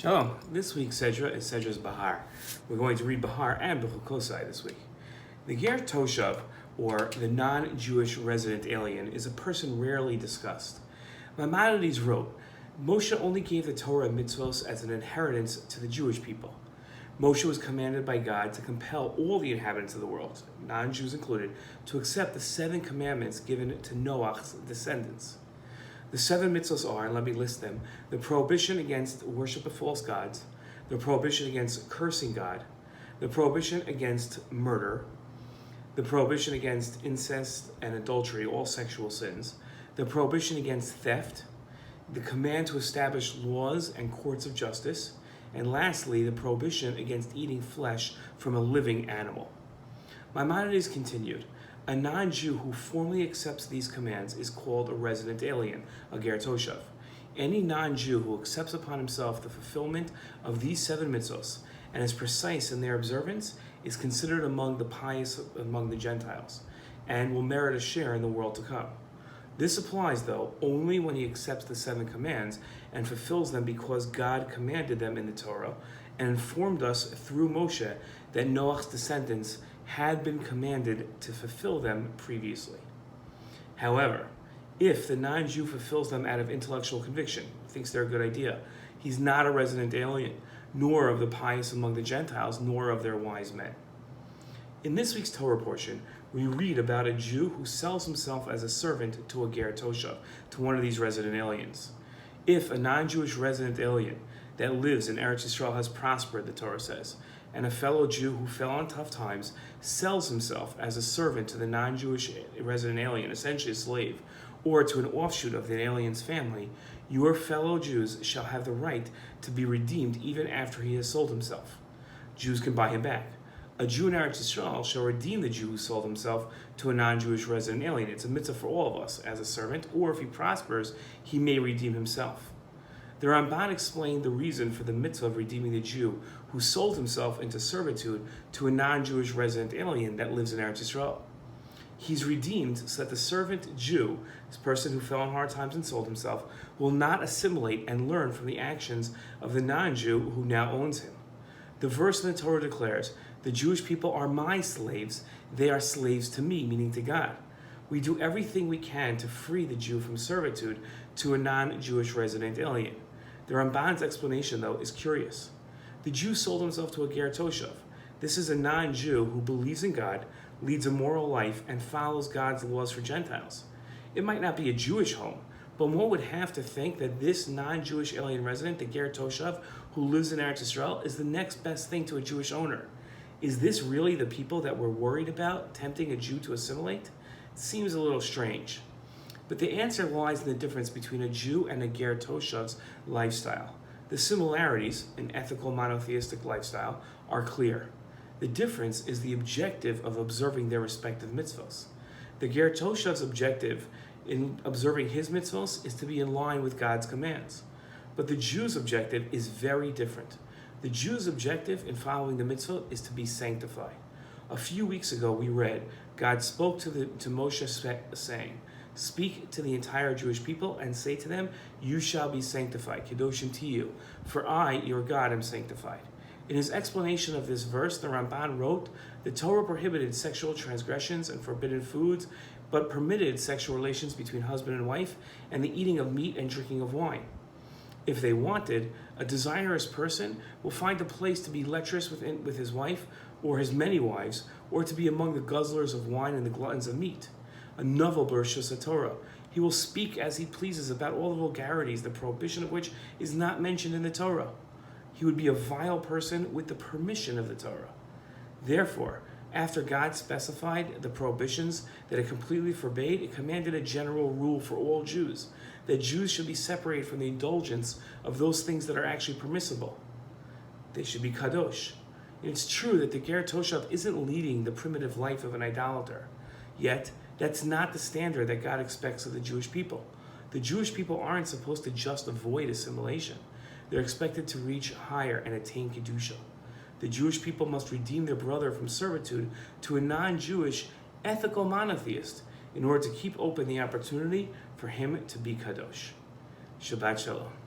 Shalom. This week's Sedra is Sedra Behar. We're going to read Behar and Pilichowski this week. The Ger Toshav, or the non-Jewish resident alien, is a person rarely discussed. Maimonides wrote, Moshe only gave the Torah and mitzvos as an inheritance to the Jewish people. Moshe was commanded by God to compel all the inhabitants of the world, non-Jews included, to accept the 7 commandments given to Noach's descendants. The 7 mitzvos are, and let me list them, the prohibition against worship of false gods, the prohibition against cursing God, the prohibition against murder, the prohibition against incest and adultery, all sexual sins, the prohibition against theft, the command to establish laws and courts of justice, and lastly, the prohibition against eating flesh from a living animal. Maimonides continued, a non-Jew who formally accepts these commands is called a resident alien, a Ger Toshav. Any non-Jew who accepts upon himself the fulfillment of these 7 mitzvos and is precise in their observance is considered among the pious among the Gentiles and will merit a share in the world to come. This applies, though, only when he accepts the 7 commands and fulfills them because God commanded them in the Torah and informed us through Moshe that Noach's descendants had been commanded to fulfill them previously. However, if the non-Jew fulfills them out of intellectual conviction, thinks they're a good idea, he's not a resident alien, nor of the pious among the Gentiles, nor of their wise men. In this week's Torah portion, we read about a Jew who sells himself as a servant to a Ger Toshav, to one of these resident aliens. If a non-Jewish resident alien that lives in Eretz Yisrael has prospered, the Torah says, and a fellow Jew who fell on tough times sells himself as a servant to the non-Jewish resident alien, essentially a slave, or to an offshoot of the alien's family, your fellow Jews shall have the right to be redeemed even after he has sold himself. Jews can buy him back. A Jew in Eretz Yisrael shall redeem the Jew who sold himself to a non-Jewish resident alien. It's a mitzvah for all of us as a servant, or if he prospers, he may redeem himself. The Ramban explained the reason for the mitzvah of redeeming the Jew who sold himself into servitude to a non-Jewish resident alien that lives in Eretz Yisrael. He's redeemed so that the servant Jew, this person who fell on hard times and sold himself, will not assimilate and learn from the actions of the non-Jew who now owns him. The verse in the Torah declares, the Jewish people are my slaves, they are slaves to me, meaning to God. We do everything we can to free the Jew from servitude to a non-Jewish resident alien. The Ramban's explanation, though, is curious. The Jew sold himself to a Ger Toshav. This is a non-Jew who believes in God, leads a moral life, and follows God's laws for Gentiles. It might not be a Jewish home, but one would have to think that this non-Jewish alien resident, the Ger Toshav, who lives in Eretz Yisrael, is the next best thing to a Jewish owner. Is this really the people that we're worried about, tempting a Jew to assimilate? It seems a little strange. But the answer lies in the difference between a Jew and a Ger Toshav's lifestyle. The similarities, an ethical monotheistic lifestyle, are clear. The difference is the objective of observing their respective mitzvos. The Ger Toshav's objective in observing his mitzvos is to be in line with God's commands. But the Jew's objective is very different. The Jew's objective in following the mitzvah is to be sanctified. A few weeks ago we read, God spoke to Moshe saying, speak to the entire Jewish people and say to them, you shall be sanctified, kadosh to you, for I, your God, am sanctified. In his explanation of this verse, the Ramban wrote, the Torah prohibited sexual transgressions and forbidden foods, but permitted sexual relations between husband and wife and the eating of meat and drinking of wine. If they wanted, a desirous person will find a place to be lecherous with his wife or his many wives, or to be among the guzzlers of wine and the gluttons of meat. A novel b'Rishus Torah. He will speak as he pleases about all the vulgarities, the prohibition of which is not mentioned in the Torah. He would be a vile person with the permission of the Torah. Therefore, after God specified the prohibitions that it completely forbade, it commanded a general rule for all Jews, that Jews should be separated from the indulgence of those things that are actually permissible. They should be kadosh. And it's true that the Ger Toshav isn't leading the primitive life of an idolater. Yet, that's not the standard that God expects of the Jewish people. The Jewish people aren't supposed to just avoid assimilation. They're expected to reach higher and attain kedusha. The Jewish people must redeem their brother from servitude to a non-Jewish ethical monotheist in order to keep open the opportunity for him to be kadosh. Shabbat Shalom.